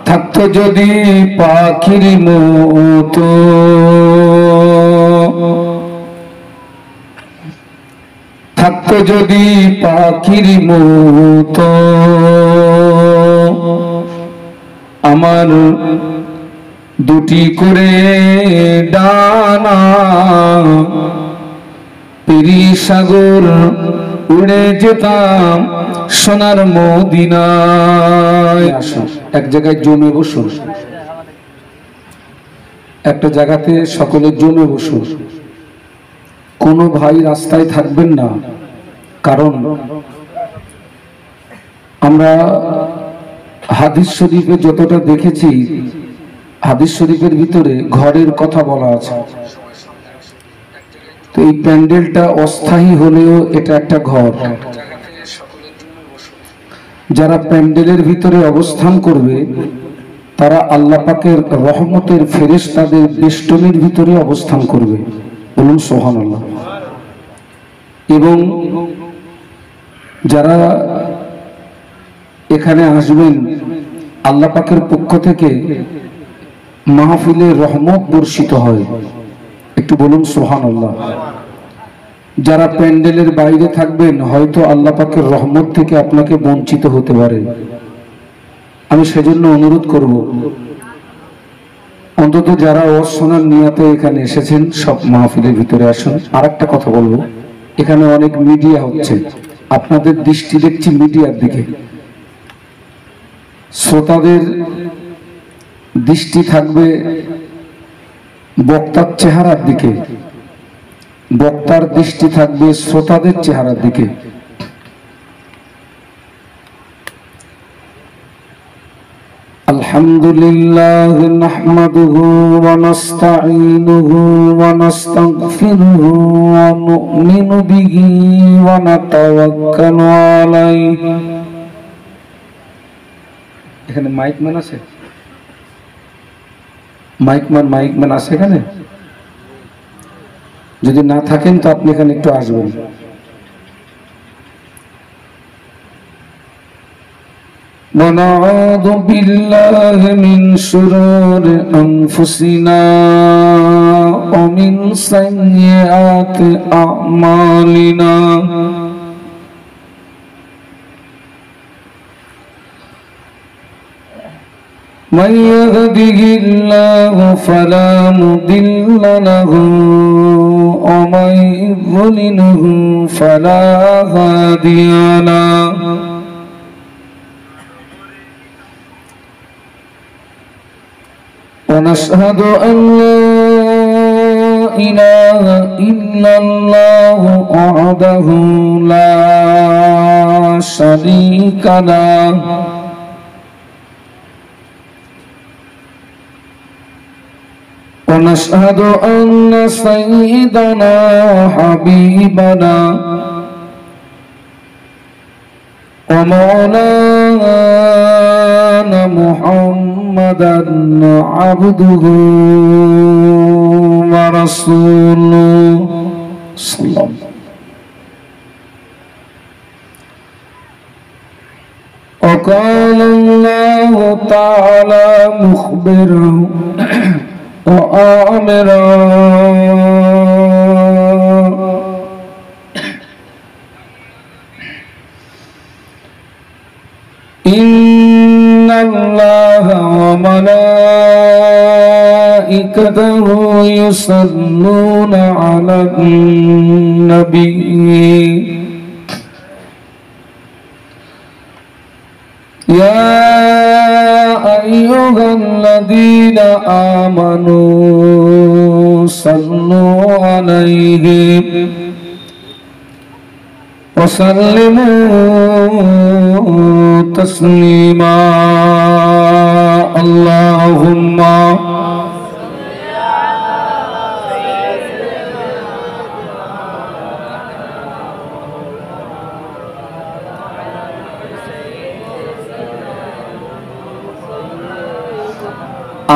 থাকতো যদি পাখির মতো থাকতো যদি পাখির মতো আমার দুটি করে ডানা পেরি সাগর উড়ে যেতাম সোনার মদিনায়। এক জায়গায় জমে বসুন, একটা জায়গাতে সকলে জমে বসুন, কোনো ভাই রাস্তায় থাকবেন না। কারণ আমরা হাদিস শরীফে যতটা দেখেছি, হাদিস শরীফের ভিতরে ঘরের কথা বলা আছে। তো এই প্যান্ডেলটা অস্থায়ী হলেও এটা একটা ঘর। যারা প্যান্ডেলের ভিতরে অবস্থান করবে তারা আল্লাহ পাকের রহমতের ফেরেশতাদের বেষ্টনীর ভিতরে অবস্থান করবে। বলুন সুবহানাল্লাহ। এবং যারা এখানে আসবেন আল্লাহ পাকের পক্ষ থেকে মাহফিলে রহমত বর্ষিত হয়। একটু বলুন সুবহানাল্লাহ। যারা প্যান্ডেলের বাইরে থাকবেন হয়তো আল্লাহ পাকের রহমত থেকে আপনাকে বঞ্চিত হতে পারে। আমি সেজন্য অনুরোধ করব, অন্তত যারা ওয়াজ শোনার নিয়তে এখানে এসেছেন সব মাহফিলের ভিতরে আসুন। আর একটা কথা বলবো, এখানে অনেক মিডিয়া হচ্ছে, আপনাদের দৃষ্টি দেখছি মিডিয়ার দিকে, শ্রোতাদের দৃষ্টি থাকবে বক্তার চেহারার দিকে, বক্তার দৃষ্টি থাকবে শ্রোতাদের চেহারার দিকে। আলহামদুলিল্লাহ নাহমাদুহু ওয়া নাস্তাঈনুহু ওয়া নাস্তাগফিরুহু ওয়া নু'মিনু বিহি ওয়া নাতাওয়াক্কালু আলাইহি। এখানে মাইকম্যান আছে? মাইকম্যান আছে এখানে? যদি না থাকেন তো আপনি এখানে একটু আসবেন। ونعوذ بالله من شرور أنفسنا ومن سيئات أعمالنا من يهده الله فلا مضل له ومن يضلله فلا هادي له ونشهد أن لا إله إلا الله وحده لا شريك له ونشهد أن سيدنا وحبيبنا ومولانا محمدا عبده ورسوله صلى الله عليه وسلم. وقال الله تعالى مخبرا وآمرا إن الله وملائكته يصلون على النبي يا أيها الذين آمنوا صلوا عليه وسلموا تسليما اللهم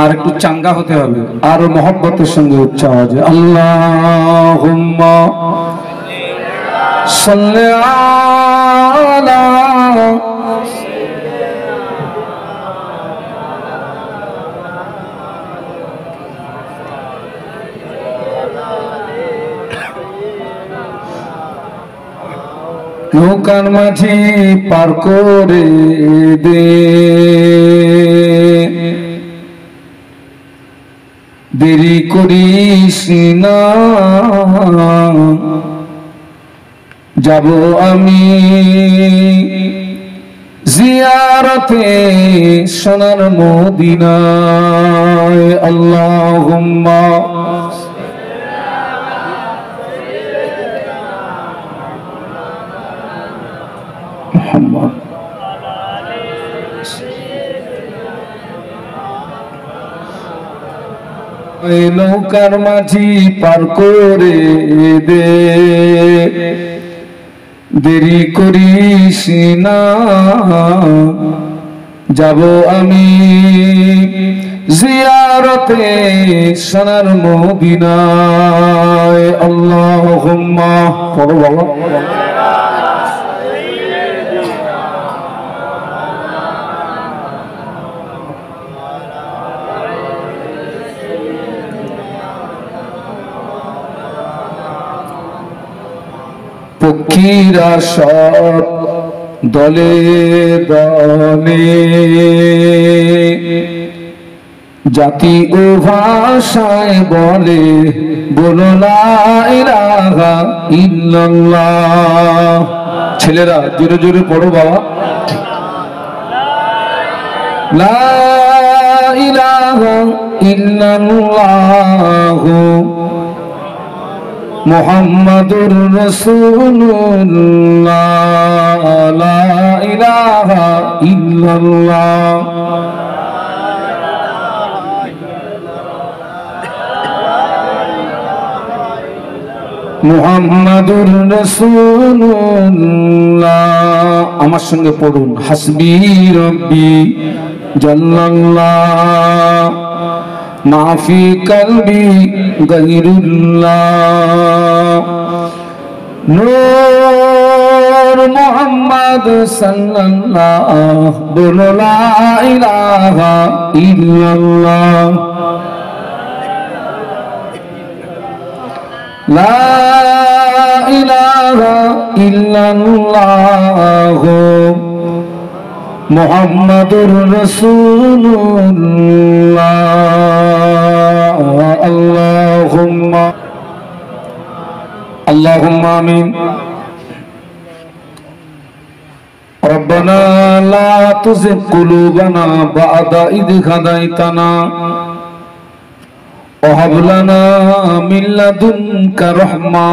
আর একটু চাঙ্গা হতে হবে, আর মহব্বতের সঙ্গে উচ্চ আওয়াজে আল্লাহুম্মা সাল্লি আলা নৌকার মাঝে পার করে দে, দেরি করিস না, যাব আমি জিয়ারতে সোনার মদিনায়। আল্লাহুম্মা মুহাম্মদ। নৌকার মাঝি পার করে দে, দেরি করিস না, যাব আমি জিয়ারতে সোনার মদিনায়। আল্লাহুম্মা পড়ো বাবা। পক্ষীরা সব দলে দলে, জাতি ও ভাষায় বলে, বলো লা ইলাহা ইল্লাল্লাহ। ছেলেরা জোরে জোরে পড়ো বাবা। লা ইলাহা ইল্লাল্লাহ মুহাম্মাদুর রাসূলুল্লাহ। লা ইলাহা ইল্লাল্লাহ মুহাম্মাদুর রাসূলুল্লাহ। আমার সঙ্গে পড়ুন, হাসবি রব্বি জাল্লাল্লাহ, মাফি কলবি গায়রুল্লাহ, নূর মুহাম্মদ সাল্লাল্লাহ, বলো লা ইলাহা ইল্লাল্লাহ, লা ইলাহা ইল্লাল্লাহ মুহাম্মাদুর রাসূলুল্লাহ। আল্লাহুম্মা আল্লাহুম্মা আমিন। রব্বানা লা তুযিগ কুলুবানা বা'দা ইয হাদাইতানা ওয়া হাব লানা মিন লাদুনকা রাহমা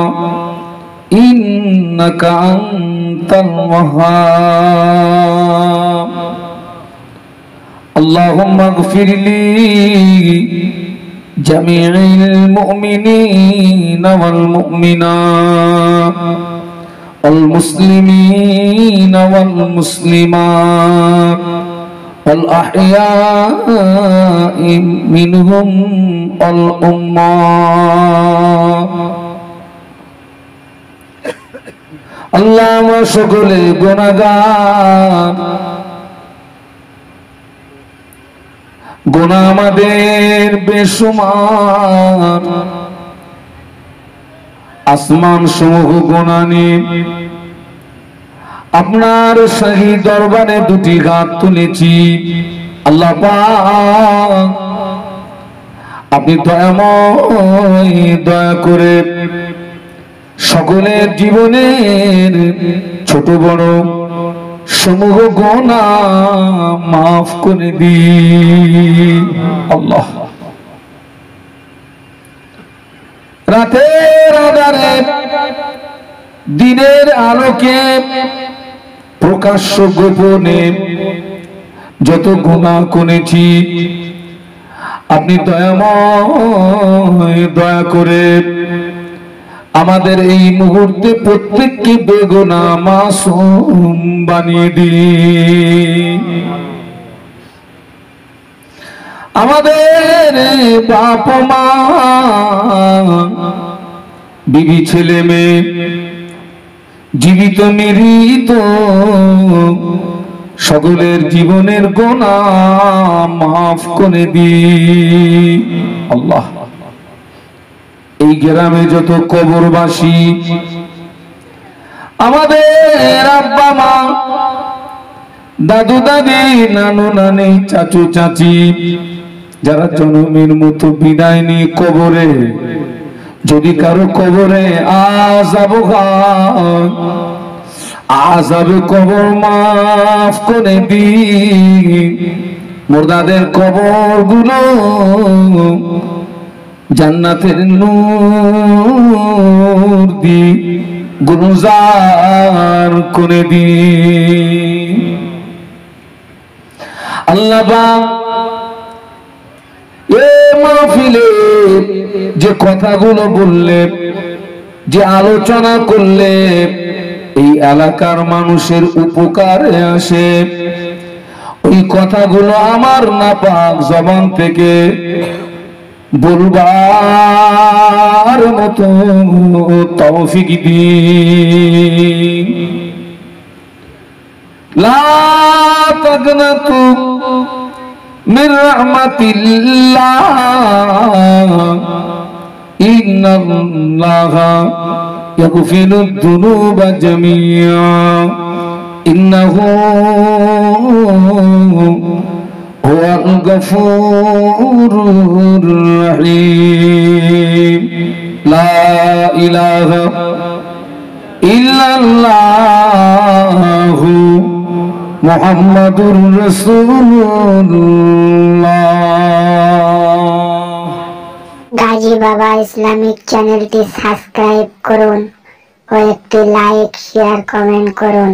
ইন্নাকা আনতাল ওয়াহ্হাব। আল্লাহুম্মা ইগফির লি জামি'িল মুমিনিনা ওয়াল মুমিনাত ওয়াল মুসলিমিনা ওয়াল মুসলিমাত ওয়াল আহইয়া'i মিনহুম ওয়াল উম্মাত। আল্লাহ আমরা সকলে গুনাহগার, গুনাহ আমাদের বেশুমার, আসমান সমূহ গুনাহ নিয়ে আপনার শাহী দরবারে দুটি হাত তুলেছি। আল্লাহ পাক আপনি দয়াময়, দয়া করে সকলের জীবনের ছোট বড় সমূহ গুনাহ মাফ করে দিন। আল্লাহ রাতের আঁধারে দিনের আলোকে প্রকাশ্য গোপনে যত গুনাহ করেছি আপনি দয়াময়, দয়া করে আমাদের এই মুহূর্তে প্রত্যেককে বেগুনাহ মাসুম বানিয়ে দিন। আমাদের বাপ মা, বিবি, ছেলে মেয়ে, জীবিত মৃত সকলের জীবনের গুনাহ মাফ করে দিন। আল্লাহ এই গ্রামে যত কবরবাসী আমাদের আব্বা মা, দাদু দাদি, নানু নানি, চাচু চাচি যারা জনমের মতো বিদায় নিয়ে কবরে, যদি কারো কবরে আযাব হয়, আযাবে কবর মাফ করে দিন। মুর্দাদের কবর গুলো জান্নাতের নূর দি গুলজার করে দিন। আল্লাহ পাক এই মাহফিলে যে কথাগুলো বললে, যে আলোচনা করলে, এই এলাকার মানুষের উপকারে আসে, ওই কথাগুলো আমার নাপাক জবান থেকে বলবার মতো তৌফিক দিন। লা তাগনাতু মির রাহমাতিল্লাহ, ইন্নাল্লাহা ইয়াগফিরুদ যুনুবা জামিআ, ইন্নাহু হুয়াল গফুরুর রহিম। লা ইলাহা ইল্লাল্লাহু মুহাম্মাদুর রাসূলুল্লাহ। গাজী বাবা ইসলামিক চ্যানেলটি সাবস্ক্রাইব করুন ও একটি লাইক, শেয়ার, কমেন্ট করুন।